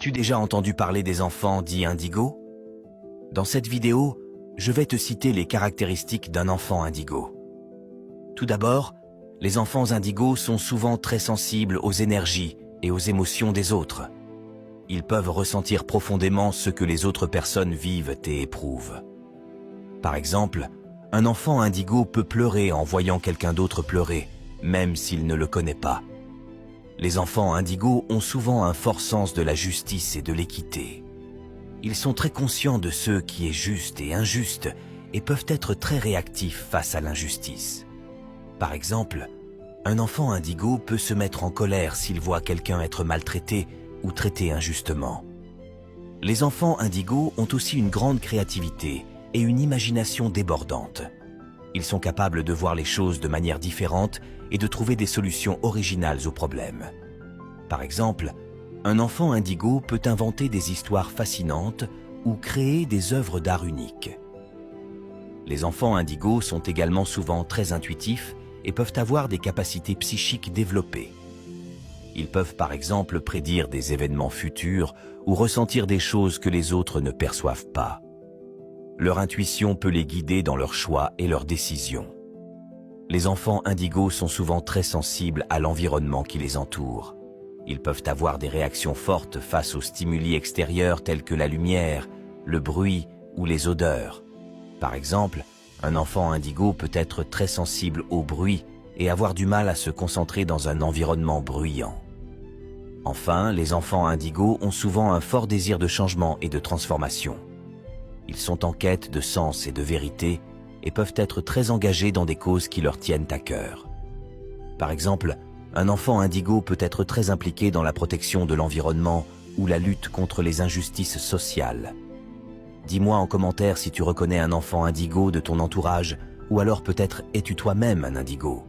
As-tu déjà entendu parler des enfants dits indigos? Dans cette vidéo, je vais te citer les caractéristiques d'un enfant indigo. Tout d'abord, les enfants indigos sont souvent très sensibles aux énergies et aux émotions des autres. Ils peuvent ressentir profondément ce que les autres personnes vivent et éprouvent. Par exemple, un enfant indigo peut pleurer en voyant quelqu'un d'autre pleurer, même s'il ne le connaît pas. Les enfants indigos ont souvent un fort sens de la justice et de l'équité. Ils sont très conscients de ce qui est juste et injuste et peuvent être très réactifs face à l'injustice. Par exemple, un enfant indigo peut se mettre en colère s'il voit quelqu'un être maltraité ou traité injustement. Les enfants indigos ont aussi une grande créativité et une imagination débordante. Ils sont capables de voir les choses de manière différente et de trouver des solutions originales aux problèmes. Par exemple, un enfant indigo peut inventer des histoires fascinantes ou créer des œuvres d'art uniques. Les enfants indigos sont également souvent très intuitifs et peuvent avoir des capacités psychiques développées. Ils peuvent par exemple prédire des événements futurs ou ressentir des choses que les autres ne perçoivent pas. Leur intuition peut les guider dans leurs choix et leurs décisions. Les enfants indigos sont souvent très sensibles à l'environnement qui les entoure. Ils peuvent avoir des réactions fortes face aux stimuli extérieurs tels que la lumière, le bruit ou les odeurs. Par exemple, un enfant indigo peut être très sensible au bruit et avoir du mal à se concentrer dans un environnement bruyant. Enfin, les enfants indigos ont souvent un fort désir de changement et de transformation. Ils sont en quête de sens et de vérité et peuvent être très engagés dans des causes qui leur tiennent à cœur. Par exemple, un enfant indigo peut être très impliqué dans la protection de l'environnement ou la lutte contre les injustices sociales. Dis-moi en commentaire si tu reconnais un enfant indigo de ton entourage ou alors peut-être es-tu toi-même un indigo.